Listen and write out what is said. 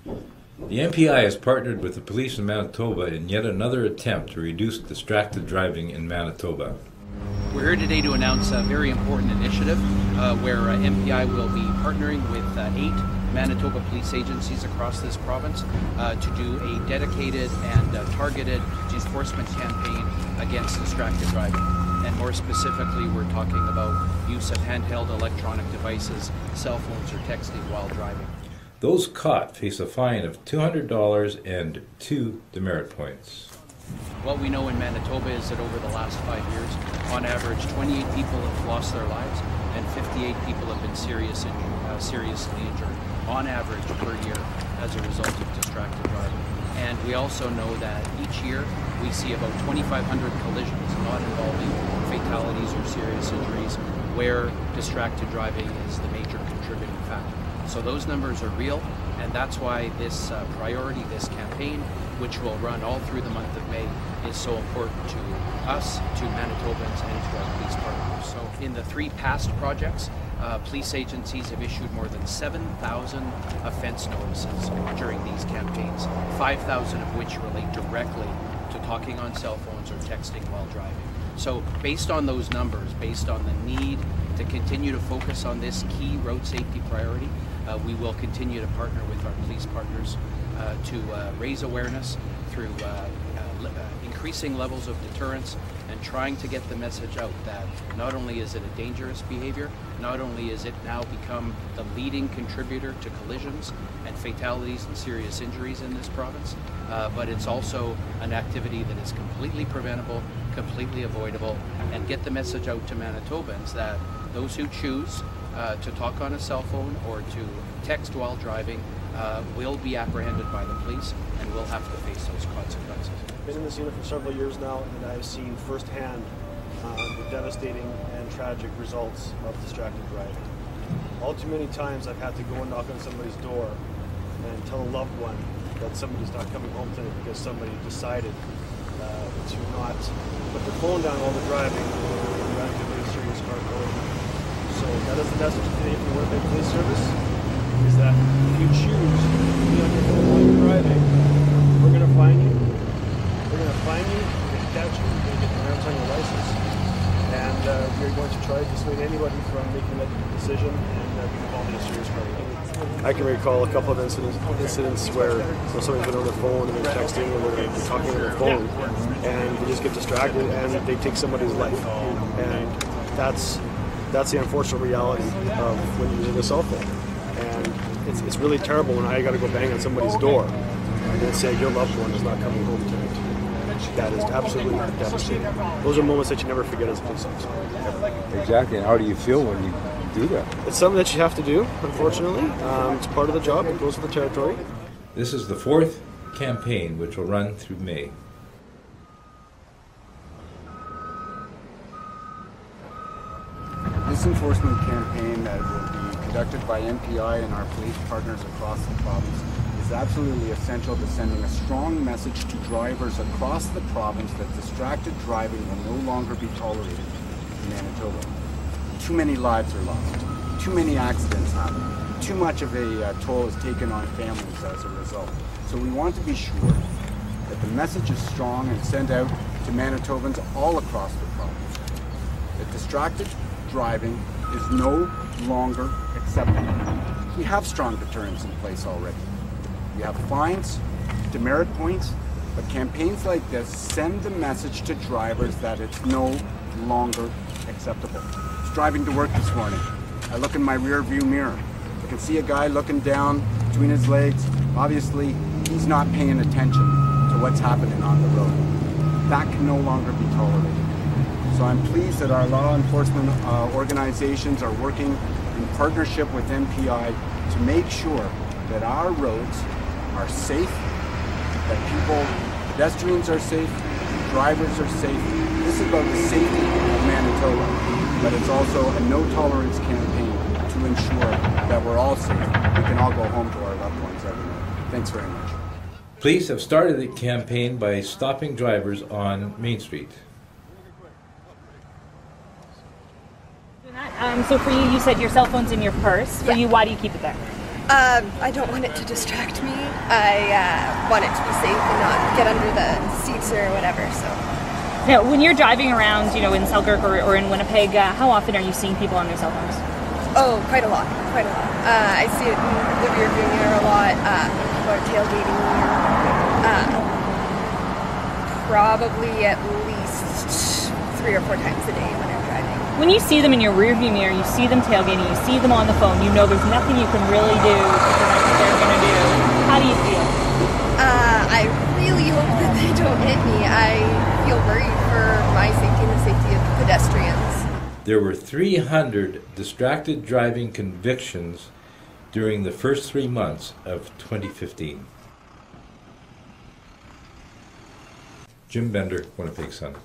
The MPI has partnered with the police in Manitoba in yet another attempt to reduce distracted driving in Manitoba. We're here today to announce a very important initiative where MPI will be partnering with 8 Manitoba police agencies across this province to do a dedicated and targeted enforcement campaign against distracted driving. And more specifically, we're talking about use of handheld electronic devices, cell phones, or texting while driving. Those caught face a fine of $200 and 2 demerit points. What we know in Manitoba is that over the last 5 years, on average, 28 people have lost their lives and 58 people have been seriously injured, on average per year, as a result of distracted driving. And we also know that each year we see about 2,500 collisions, not involving fatalities or serious injuries, where distracted driving is the major contributing factor. So those numbers are real, and that's why this priority, this campaign, which will run all through the month of May, is so important to us, to Manitobans, and to our police partners. So in the 3 past projects, police agencies have issued more than 7,000 offense notices during these campaigns, 5,000 of which relate directly to talking on cell phones or texting while driving. So based on those numbers, based on the need to continue to focus on this key road safety priority, we will continue to partner with our police partners to raise awareness through increasing levels of deterrence and trying to get the message out that not only is it a dangerous behavior, not only is it now become the leading contributor to collisions and fatalities and serious injuries in this province, but it's also an activity that is completely preventable, completely avoidable, and get the message out to Manitobans that those who choose to talk on a cell phone or to text while driving will be apprehended by the police and will have to face those consequences. I've been in this unit for several years now, and I've seen firsthand the devastating and tragic results of distracted driving. All too many times I've had to go and knock on somebody's door and tell a loved one that somebody's not coming home tonight because somebody decided to not put their phone down while they're driving and got into a very serious car collision. So that is the message today from the Winnipeg Police Service, is that if you choose to be on your phone while you're driving, we're going to find you. We're going to find you, we're going to catch you, we're going to get the marks on your license, and we're going to try to dissuade anybody from making that decision and being involved in a serious crime. I can recall a couple of incidents where somebody's been on their phone and they're texting or they're talking on their phone, and they just get distracted and they take somebody's life. And that's the unfortunate reality of when you're using a cell phone. And it's really terrible when I got to go bang on somebody's door and then say your loved one is not coming home tonight. That is absolutely devastating. Those are moments that you never forget as a police officer. Exactly. And how do you feel when you do that? It's something that you have to do, unfortunately. It's part of the job. It goes with the territory. This is the 4th campaign, which will run through May. This enforcement campaign that will be conducted by MPI and our police partners across the province is absolutely essential to sending a strong message to drivers across the province that distracted driving will no longer be tolerated in Manitoba. Too many lives are lost, too many accidents happen, too much of a toll is taken on families as a result. So we want to be sure that the message is strong and sent out to Manitobans all across the province that distracted driving is no longer acceptable. We have strong deterrents in place already. We have fines, demerit points, but campaigns like this send the message to drivers that it's no longer acceptable. I was driving to work this morning. I look in my rear view mirror. I can see a guy looking down between his legs. Obviously, he's not paying attention to what's happening on the road. That can no longer be tolerated. So I'm pleased that our law enforcement organizations are working in partnership with MPI to make sure that our roads are safe, that pedestrians are safe, drivers are safe. This is about the safety of Manitoba, but it's also a no-tolerance campaign to ensure that we're all safe. We can all go home to our loved ones every night. Thanks very much. Police have started the campaign by stopping drivers on Main Street. So for you, you said your cell phone's in your purse. For you, why do you keep it there? I don't want it to distract me. I want it to be safe and not get under the seats or whatever. So. Now, when you're driving around, in Selkirk or in Winnipeg, how often are you seeing people on their cell phones? Oh, quite a lot. I see it in the rearview mirror a lot. People are tailgating here. Probably at least 3 or 4 times a day when I'm driving. When you see them in your rearview mirror, you see them tailgating, you see them on the phone, you know there's nothing you can really do to prevent what they're going to do. How do you feel? I really hope that they don't hit me. I feel worried for my safety and the safety of pedestrians. There were 300 distracted driving convictions during the first 3 months of 2015. Jim Bender, Winnipeg Sun.